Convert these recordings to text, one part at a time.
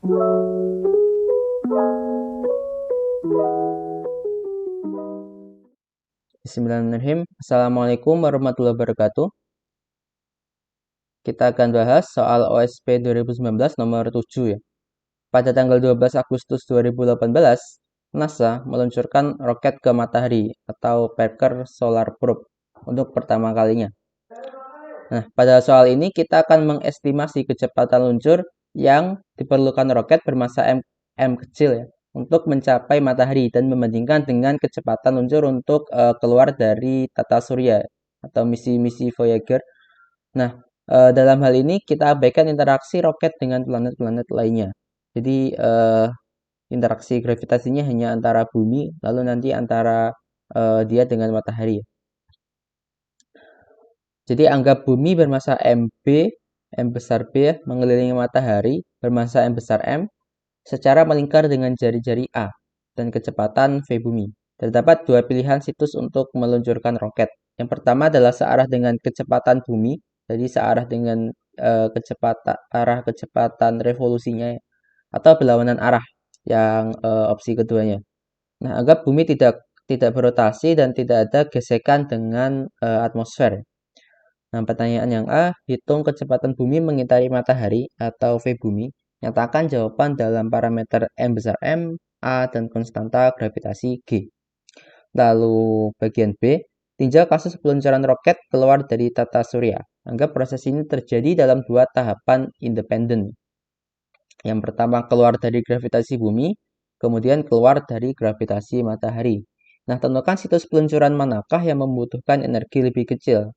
Bismillahirrahmanirrahim. Assalamualaikum warahmatullahi wabarakatuh. Kita akan bahas soal OSP 2019 nomor 7 ya. Pada tanggal 12 Agustus 2018, NASA meluncurkan roket ke matahari atau Parker Solar Probe untuk pertama kalinya. Nah, pada soal ini kita akan mengestimasi kecepatan luncur yang diperlukan roket bermassa m kecil ya, untuk mencapai matahari dan membandingkan dengan kecepatan luncur untuk keluar dari tata surya atau misi-misi Voyager. Nah, dalam hal ini kita abaikan interaksi roket dengan planet-planet lainnya. Jadi interaksi gravitasinya hanya antara bumi, lalu nanti antara dia dengan matahari. Jadi anggap bumi bermassa mb, m besar b ya, mengelilingi matahari bermassa m besar m secara melingkar dengan jari-jari A dan kecepatan v bumi. Terdapat dua pilihan situs untuk meluncurkan roket. Yang pertama adalah searah dengan kecepatan bumi, jadi searah dengan kecepatan revolusinya ya, atau berlawanan arah yang opsi keduanya. Nah, anggap bumi tidak berotasi dan tidak ada gesekan dengan atmosfer. Nah, pertanyaan yang A, hitung kecepatan bumi mengitari matahari atau V bumi. Nyatakan jawaban dalam parameter M besar M, A, dan konstanta gravitasi G. Lalu bagian B, tinjau kasus peluncuran roket keluar dari tata surya. Anggap proses ini terjadi dalam dua tahapan independen. Yang pertama keluar dari gravitasi bumi, kemudian keluar dari gravitasi matahari. Nah, tentukan situs peluncuran manakah yang membutuhkan energi lebih kecil.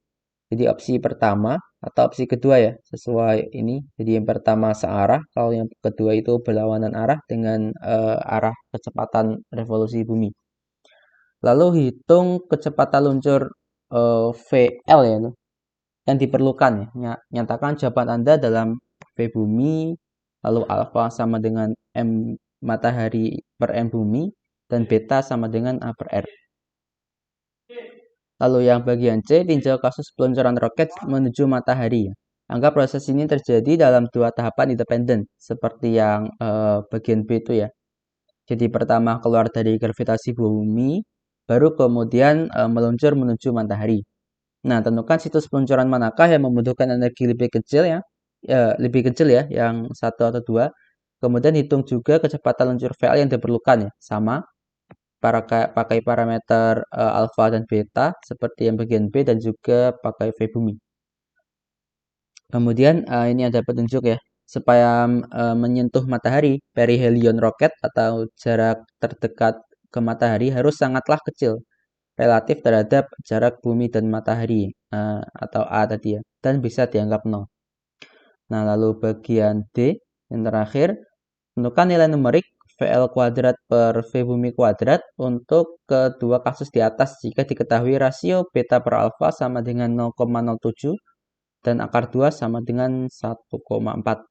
Jadi opsi pertama atau opsi kedua ya, sesuai ini. Jadi yang pertama searah, kalau yang kedua itu berlawanan arah dengan arah kecepatan revolusi bumi. Lalu hitung kecepatan luncur VL ya, yang diperlukan ya. Nyatakan jawaban Anda dalam V bumi, lalu alfa sama dengan M matahari per M bumi, dan beta sama dengan A per R. Lalu yang bagian C, tinjau kasus peluncuran roket menuju matahari. Anggap proses ini terjadi dalam dua tahapan independen, seperti yang bagian B itu ya. Jadi pertama keluar dari gravitasi bumi, baru kemudian meluncur menuju matahari. Nah, tentukan situs peluncuran manakah yang membutuhkan energi lebih kecil ya, yang satu atau dua. Kemudian hitung juga kecepatan luncur VL yang diperlukan ya, sama pakai parameter alfa dan beta seperti yang bagian B dan juga pakai V bumi. Kemudian ini ada petunjuk ya, supaya menyentuh matahari, perihelion roket atau jarak terdekat ke matahari harus sangatlah kecil relatif terhadap jarak bumi dan matahari atau A tadi ya, dan bisa dianggap 0. Nah, lalu bagian D yang terakhir, tentukan nilai numerik VL kuadrat per V bumi kuadrat untuk kedua kasus di atas jika diketahui rasio beta per alfa sama dengan 0,07 dan akar 2 sama dengan 1,4.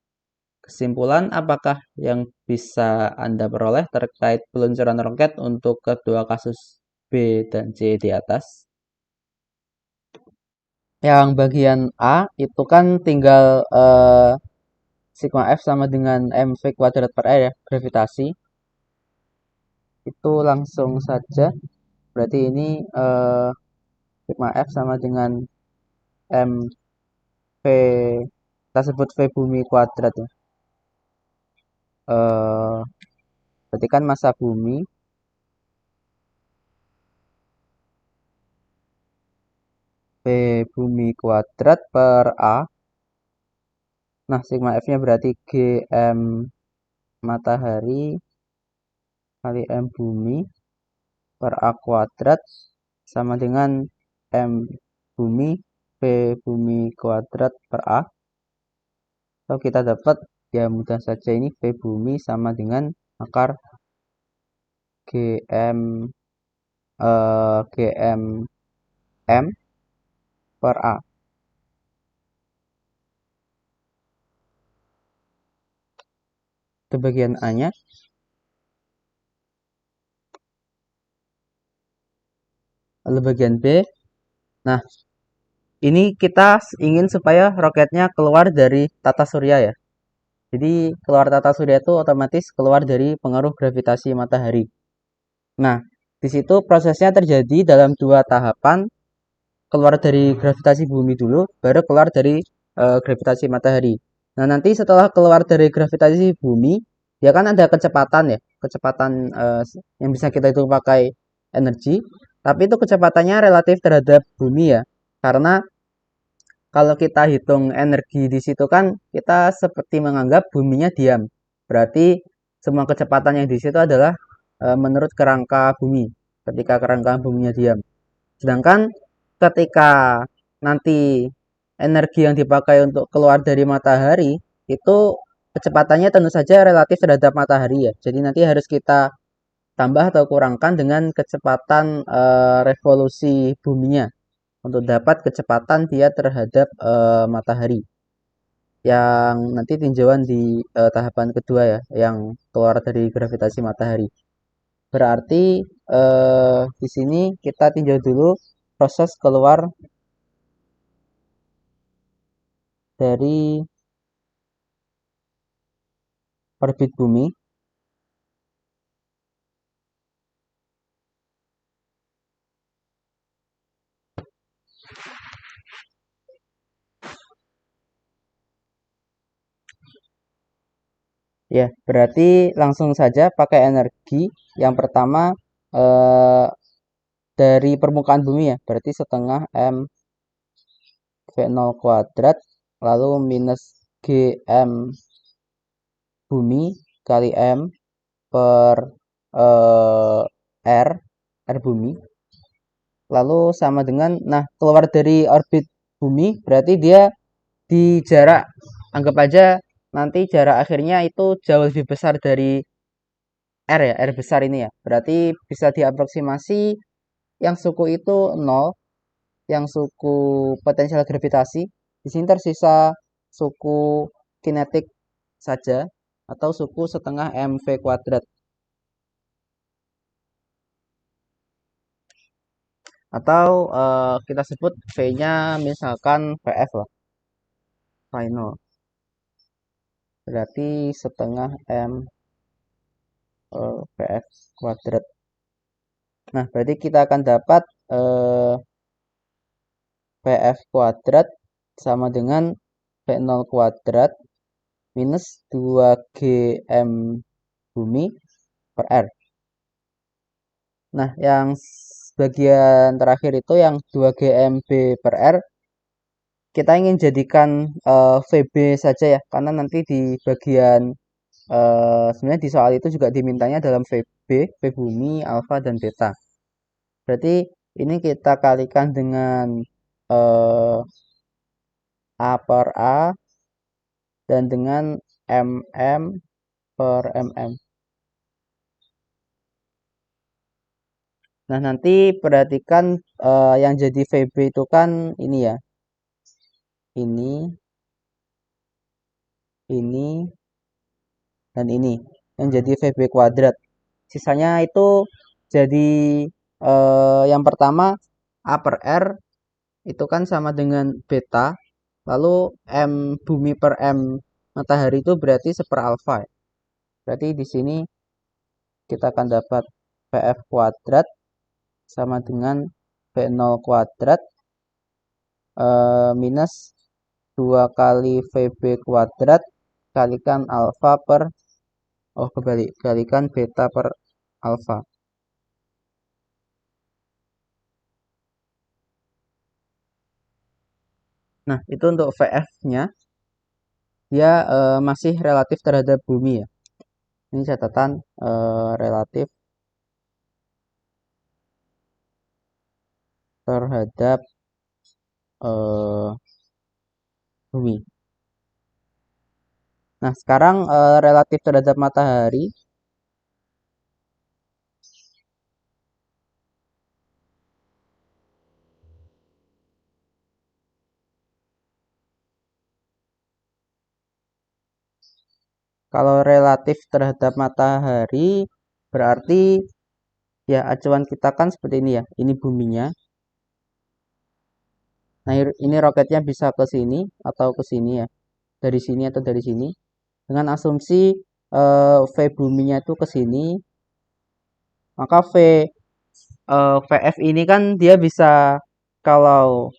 Kesimpulan apakah yang bisa Anda peroleh terkait peluncuran roket untuk kedua kasus B dan C di atas? Yang bagian A itu kan tinggal sigma F sama dengan mv kuadrat per R ya, gravitasi. Itu langsung saja. Berarti ini sigma F sama dengan mv, kita sebut V bumi kuadrat ya. Berarti kan massa bumi V bumi kuadrat per A. Nah, sigma F-nya berarti GM matahari kali M bumi per A kuadrat sama dengan M bumi V bumi kuadrat per A. So, kita dapat ya mudah saja ini V bumi sama dengan akar GM M per A. Itu bagian A-nya. Lalu bagian B. Nah, ini kita ingin supaya roketnya keluar dari tata surya ya. Jadi keluar tata surya itu otomatis keluar dari pengaruh gravitasi matahari. Nah, di situ prosesnya terjadi dalam dua tahapan, keluar dari gravitasi bumi dulu, baru keluar dari gravitasi matahari. Nah, nanti setelah keluar dari gravitasi bumi, ya kan ada kecepatan ya, kecepatan yang bisa kita hitung pakai energi, tapi itu kecepatannya relatif terhadap bumi ya, karena kalau kita hitung energi di situ kan kita seperti menganggap buminya diam. Berarti semua kecepatan yang di situ adalah menurut kerangka bumi. Ketika kerangka buminya diam. Sedangkan ketika nanti energi yang dipakai untuk keluar dari matahari itu kecepatannya tentu saja relatif terhadap matahari ya. Jadi nanti harus kita tambah atau kurangkan dengan kecepatan revolusi buminya untuk dapat kecepatan dia terhadap matahari yang nanti tinjauan di tahapan kedua ya, yang keluar dari gravitasi matahari. Berarti di sini kita tinjau dulu proses keluar dari orbit bumi. Ya, berarti langsung saja pakai energi. Yang pertama eh, dari permukaan bumi ya, berarti setengah M V0 kuadrat lalu minus GM bumi kali M per eh, R, R bumi. Lalu sama dengan, nah keluar dari orbit bumi berarti dia di jarak, anggap aja nanti jarak akhirnya itu jauh lebih besar dari R ya, R besar ini ya. Berarti bisa diaproksimasi yang suku itu nol, yang suku potensial gravitasi. Di sini tersisa suku kinetik saja atau suku setengah mv kuadrat. Atau kita sebut V-nya misalkan VF lah, final. Berarti setengah M VF kuadrat. Nah, berarti kita akan dapat VF kuadrat sama dengan V0 kuadrat minus 2GM bumi per R. Nah, yang bagian terakhir itu yang 2GMB per R kita ingin jadikan VB saja ya, karena nanti di bagian sebenarnya di soal itu juga dimintanya dalam VB, V bumi, alfa, dan beta. Berarti ini kita kalikan dengan eh, A per A dan dengan MM per MM. Nah, nanti perhatikan yang jadi VB itu kan ini ya. Ini, dan ini. Yang jadi VB kuadrat. Sisanya itu jadi yang pertama A per R itu kan sama dengan beta. Lalu M bumi per M matahari itu berarti seper alfa. Berarti di sini kita akan dapat VF kuadrat sama dengan V0 kuadrat minus 2 kali VB kuadrat kalikan alfa per, oh kebalik, kalikan beta per alfa. Nah, itu untuk VF-nya, dia masih relatif terhadap bumi ya. Ini catatan relatif terhadap bumi. Nah, sekarang relatif terhadap matahari. Kalau relatif terhadap matahari berarti ya acuan kita kan seperti ini ya. Ini buminya. Nah, ini roketnya bisa ke sini atau ke sini ya. Dari sini atau dari sini. dengan asumsi V buminya itu ke sini, maka VF ini kan dia bisa, kalau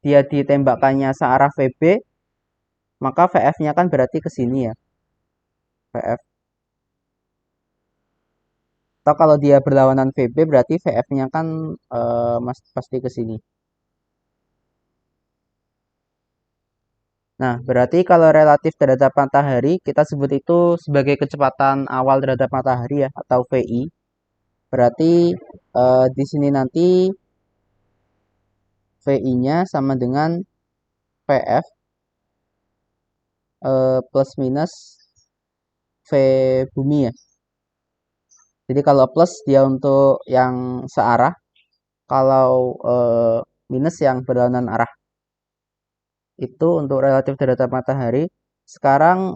dia ditembakkannya searah VB, maka VF-nya kan berarti ke sini ya, VF. Atau kalau dia berlawanan VB berarti VF-nya kan pasti ke sini. Nah, berarti kalau relatif terhadap matahari, kita sebut itu sebagai kecepatan awal terhadap matahari ya, atau VI. Berarti di sini nanti VI-nya sama dengan VF plus minus V bumi ya. Jadi kalau plus dia untuk yang searah, kalau minus yang berlawanan arah. Itu untuk relatif terhadap matahari. Sekarang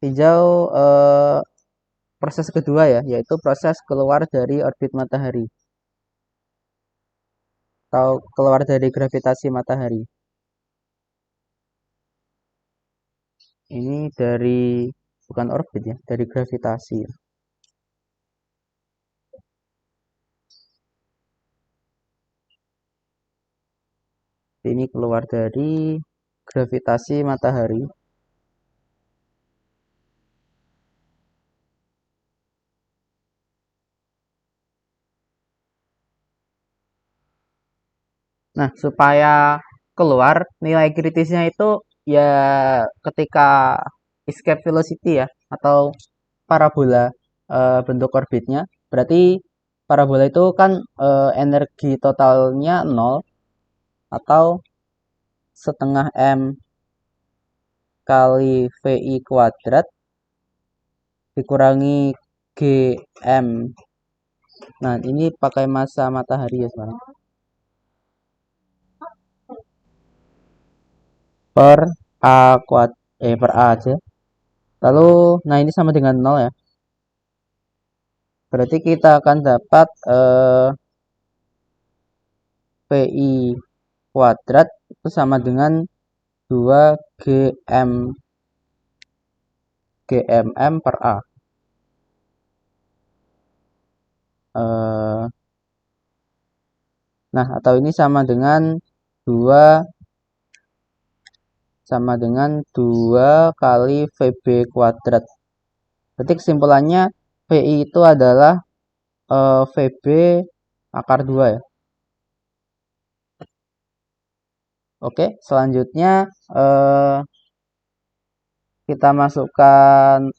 tinjau proses kedua ya, yaitu proses keluar dari orbit matahari atau keluar dari gravitasi matahari. Ini dari, bukan orbit ya, dari gravitasi ya. Ini keluar dari gravitasi matahari. Nah, supaya keluar nilai kritisnya itu ya ketika escape velocity ya, atau parabola bentuk orbitnya. Berarti parabola itu kan energi totalnya 0 atau setengah M kali VI kuadrat dikurangi GM. Nah, ini pakai massa matahari ya sekarang. Per A per A aja. Lalu, nah ini sama dengan 0 ya. Berarti kita akan dapat VI kuadrat itu sama dengan 2 GMM per A. Nah, atau ini sama dengan 2 kali VB kuadrat. Berarti kesimpulannya VI itu adalah VB akar 2 ya. Oke, selanjutnya kita masukkan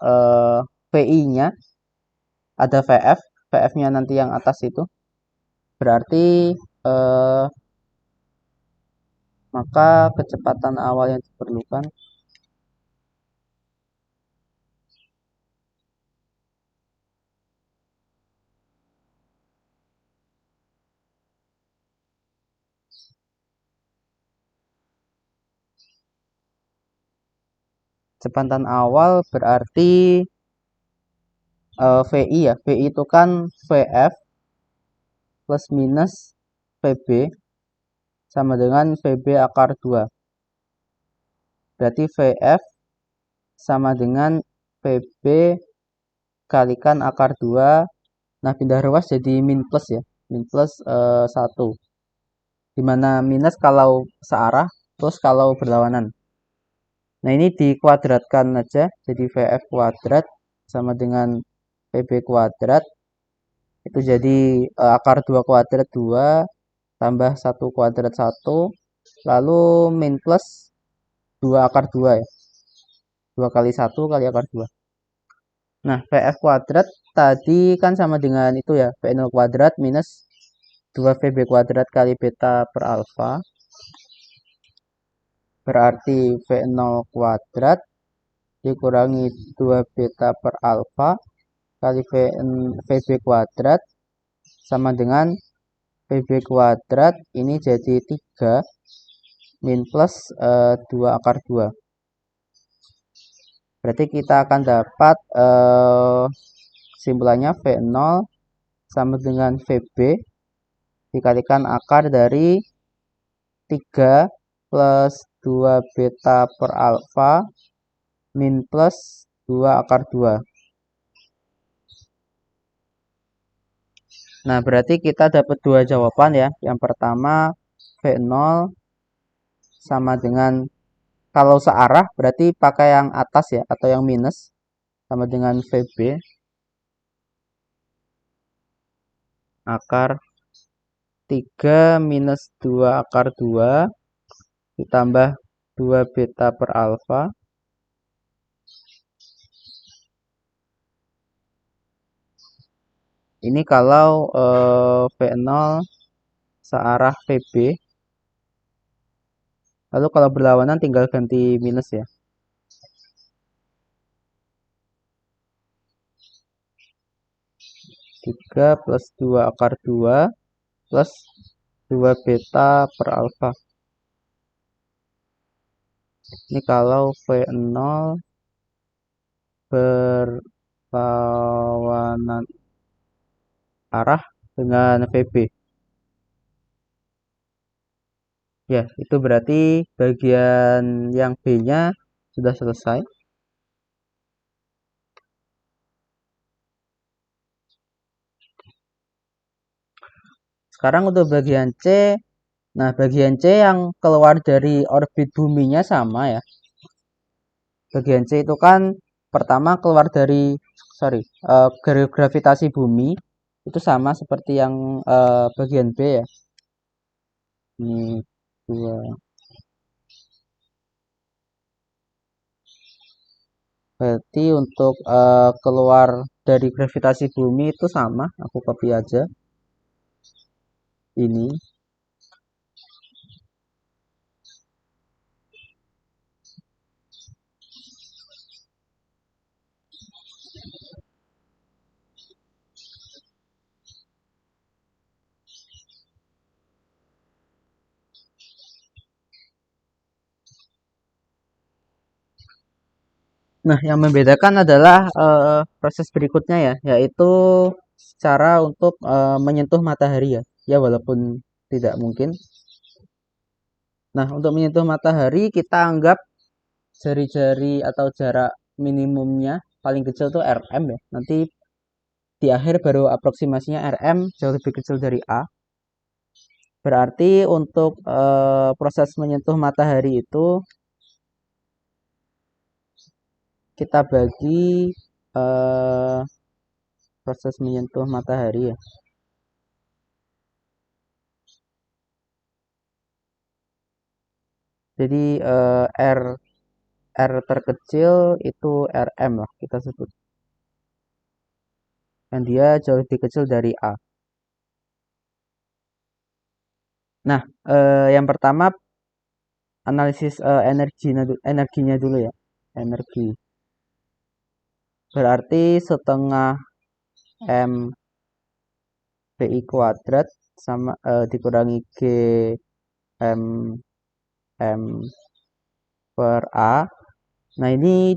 VI-nya. Ada VF, VF-nya nanti yang atas itu. Berarti maka kecepatan awal yang diperlukan kecepatan awal berarti VI ya. VI itu kan VF plus minus VB sama dengan VB akar 2. Berarti VF sama dengan VB kalikan akar 2. Nah, pindah ruas jadi min plus ya. Min plus 1. Dimana minus kalau searah, plus kalau berlawanan. Nah, ini dikuadratkan aja. Jadi VF kuadrat sama dengan VB kuadrat. Itu jadi akar 2 kuadrat 2 tambah 1 kuadrat 1. Lalu min plus 2 akar 2 ya. 2 kali 1 kali akar 2. Nah, VF kuadrat tadi kan sama dengan itu ya. V0 kuadrat minus 2VB kuadrat kali beta per alfa. Berarti V0 kuadrat dikurangi 2 beta per alfa kali VB kuadrat sama dengan VB kuadrat ini jadi 3 min plus 2 akar 2. Berarti kita akan dapat kesimpulannya V0 sama dengan VB dikalikan akar dari 3 plus 2 beta per alfa min plus 2 akar 2. Nah, berarti kita dapat dua jawaban ya. Yang pertama V0 sama dengan, kalau searah berarti pakai yang atas ya, atau yang minus, sama dengan VB akar 3 minus 2 akar 2 ditambah 2 beta per alfa. Ini kalau V0 searah VB. Lalu kalau berlawanan tinggal ganti minus ya. 3 plus 2 akar 2 plus 2 beta per alfa. Ini kalau V0 berlawanan arah dengan VB. Ya, itu berarti bagian yang B-nya sudah selesai. Sekarang untuk bagian C. Nah, bagian C yang keluar dari orbit buminya sama ya. Bagian C itu kan pertama keluar dari gravitasi bumi itu sama seperti yang bagian B ya. Ini 2. Berarti untuk keluar dari gravitasi bumi itu sama, aku copy aja. Ini. Nah, yang membedakan adalah proses berikutnya ya, yaitu cara untuk menyentuh matahari ya. Ya, walaupun tidak mungkin. Nah, untuk menyentuh matahari kita anggap jari-jari atau jarak minimumnya paling kecil itu RM ya. Nanti di akhir baru aproksimasinya RM jauh lebih kecil dari A. Berarti untuk proses menyentuh matahari itu kita bagi proses menyentuh matahari ya. Jadi R terkecil itu RM lah kita sebut. Dan dia jauh lebih kecil dari A. Nah, yang pertama analisis energinya dulu ya. Energi. Berarti setengah M PI kuadrat sama dikurangi G M M per A. Nah, ini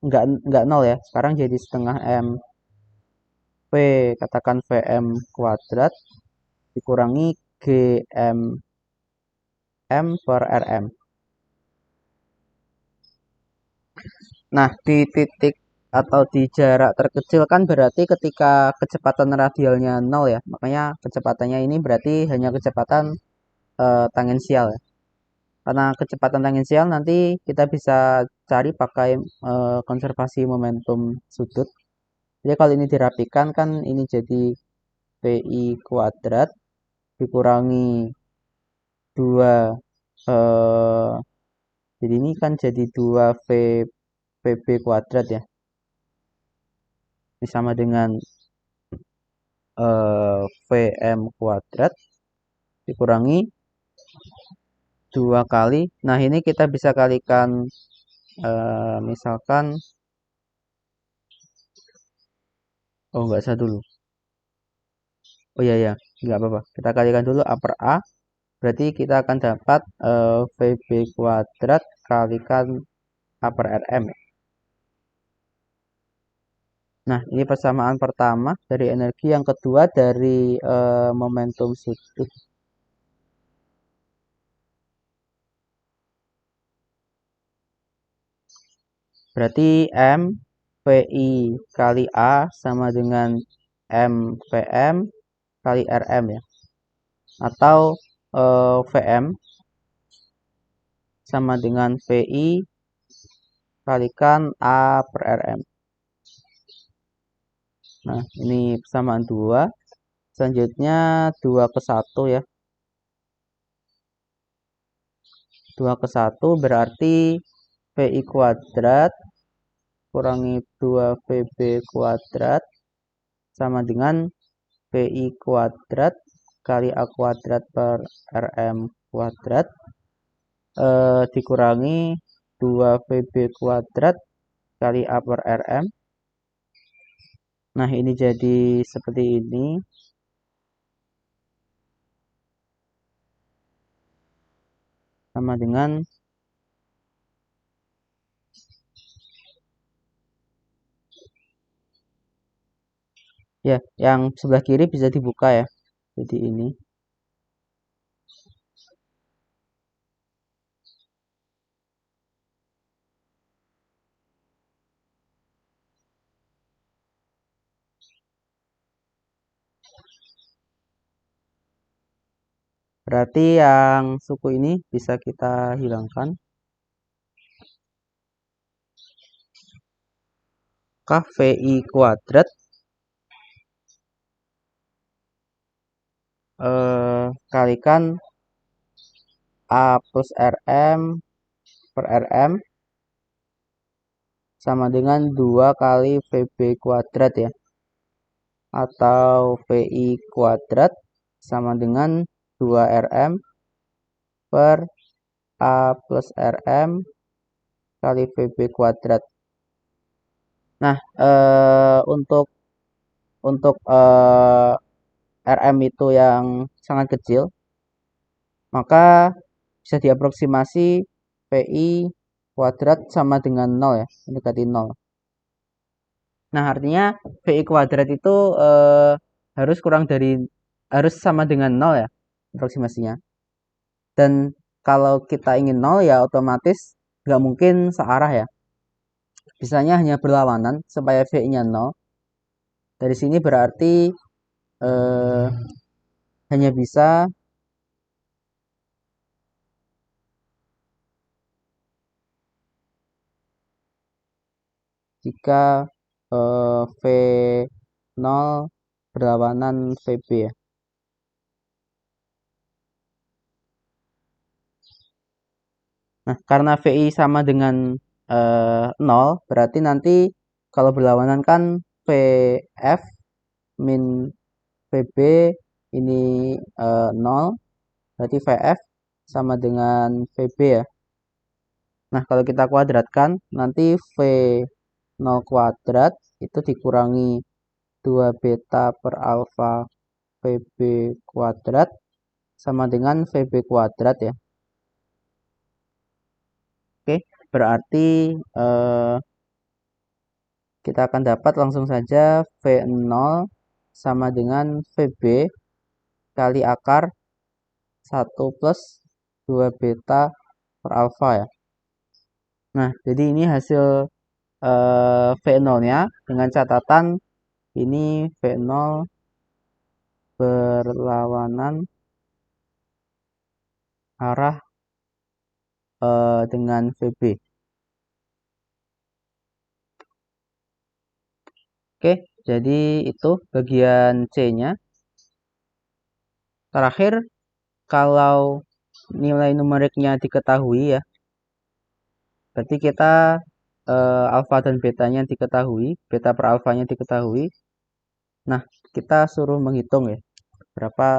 enggak 0 ya. Sekarang jadi setengah M P, katakan VM kuadrat dikurangi GM M per RM. Nah, di titik atau di jarak terkecil kan berarti ketika kecepatan radialnya 0 ya. Makanya kecepatannya ini berarti hanya kecepatan tangensial ya. Karena kecepatan tangensial nanti kita bisa cari pakai konservasi momentum sudut. Jadi kalau ini dirapikan kan ini jadi PI kuadrat dikurangi 2 jadi ini kan jadi 2 VB kuadrat ya. Ini sama dengan VM kuadrat dikurangi 2 kali. Nah, ini kita bisa kalikan misalkan enggak usah dulu. Oh iya ya, enggak apa-apa. Kita kalikan dulu A per A. Berarti kita akan dapat VB kuadrat kalikan A per RM ya. Nah, ini persamaan pertama dari energi, yang kedua dari momentum sudut. Berarti M VI kali A sama dengan M VM kali RM ya. Atau VM sama dengan VI kalikan A per RM. Nah, ini persamaan 2. Selanjutnya 2 ke 1 ya. 2 ke 1 berarti VI kuadrat kurangi 2 VB kuadrat sama dengan VI kuadrat kali A kuadrat per RM kuadrat dikurangi 2 VB kuadrat kali A per RM. Nah, ini jadi seperti ini. Sama dengan ya, yang sebelah kiri bisa dibuka ya. Jadi ini. Berarti yang suku ini bisa kita hilangkan. VI kuadrat kalikan A plus RM per RM sama dengan 2 kali VB kuadrat ya. Atau VI kuadrat sama dengan 2RM per A plus RM kali VB kuadrat. Nah, untuk RM itu yang sangat kecil, maka bisa diaproksimasi PI kuadrat sama dengan 0 ya, mendekati 0. Nah, artinya PI kuadrat itu harus sama dengan 0 ya, aproksimasinya. Dan kalau kita ingin 0 ya otomatis nggak mungkin searah ya. Bisanya hanya berlawanan supaya VI-nya 0. Dari sini berarti hanya bisa jika V0 berlawanan VB ya. Nah, karena VI sama dengan 0, berarti nanti kalau berlawanan kan VF min VB ini 0, berarti VF sama dengan VB ya. Nah, kalau kita kuadratkan, nanti V0 kuadrat itu dikurangi 2 beta per alfa VB kuadrat sama dengan VB kuadrat ya. Oke, berarti kita akan dapat langsung saja V0 sama dengan VB kali akar 1 plus 2 beta per alfa ya. Nah, jadi ini hasil V0-nya dengan catatan ini V0 berlawanan arah dengan VB. Oke, jadi itu bagian C-nya. Terakhir, kalau nilai numeriknya diketahui ya, berarti kita alfa dan betanya diketahui, beta per alfanya diketahui. Nah, kita suruh menghitung ya, berapa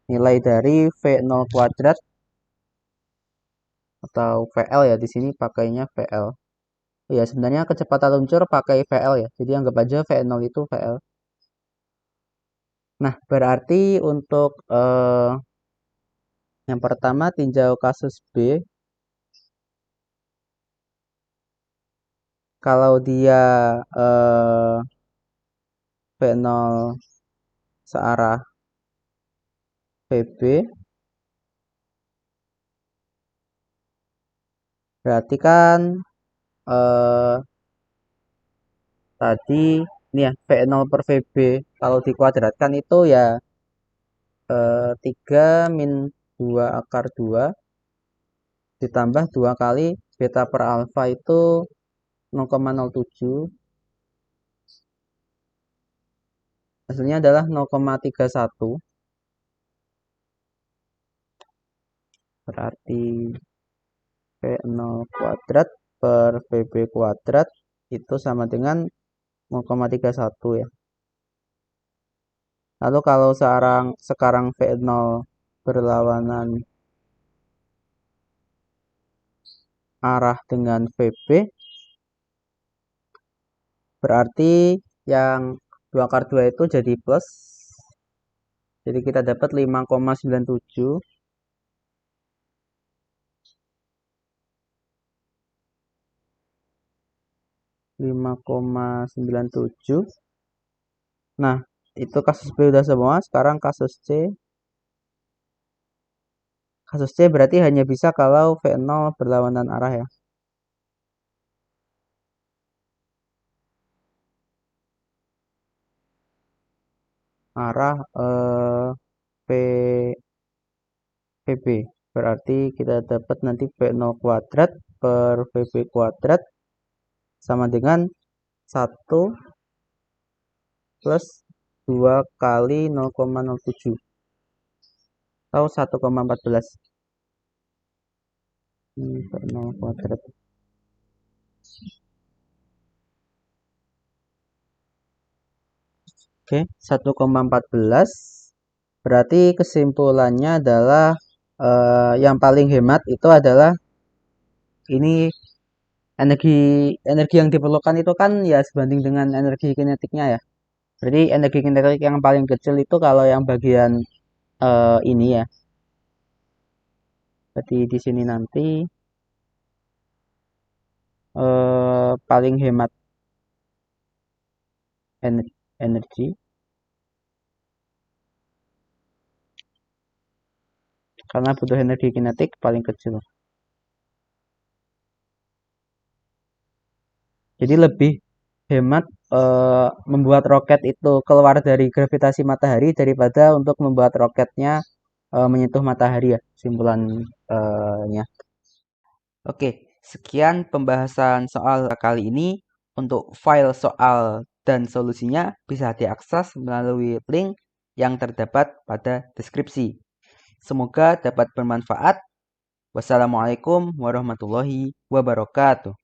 nilai dari V0 kuadrat atau VL ya, di sini pakainya VL. Ya, sebenarnya kecepatan luncur pakai VL ya, jadi anggap aja V0 itu VL. Nah, berarti untuk yang pertama tinjau kasus B. Kalau dia V0 searah VB, berarti kan eh, tadi ini ya V0 per VB kalau dikuadratkan itu ya 3 min 2 akar 2 ditambah 2 kali beta per alfa itu 0,07, hasilnya adalah 0,31, berarti V0 kuadrat per VB kuadrat itu sama dengan 0,31 ya. Lalu kalau sekarang V0 berlawanan arah dengan VB, berarti yang 2 akar 2 itu jadi plus. Jadi kita dapat 5,97. 5,97. Nah, itu kasus B udah semua. Sekarang kasus C. Kasus C berarti hanya bisa kalau V0 berlawanan arah ya. Arah P, VB. Berarti kita dapat nanti V0 kuadrat per VB kuadrat sama dengan 1 plus 2 kali 0,07 atau 1,14 per 0 kuadrat. Oke, 1,14. Berarti kesimpulannya adalah yang paling hemat itu adalah ini energi energi yang diperlukan itu kan ya sebanding dengan energi kinetiknya ya. Berarti energi kinetik yang paling kecil itu kalau yang bagian ini ya. Jadi di sini nanti paling hemat energi karena butuh energi kinetik paling kecil. Jadi lebih hemat membuat roket itu keluar dari gravitasi matahari daripada untuk membuat roketnya menyentuh matahari ya, kesimpulannya. Oke, sekian pembahasan soal kali ini. Untuk file soal dan solusinya bisa diakses melalui link yang terdapat pada deskripsi. Semoga dapat bermanfaat. Wassalamualaikum warahmatullahi wabarakatuh.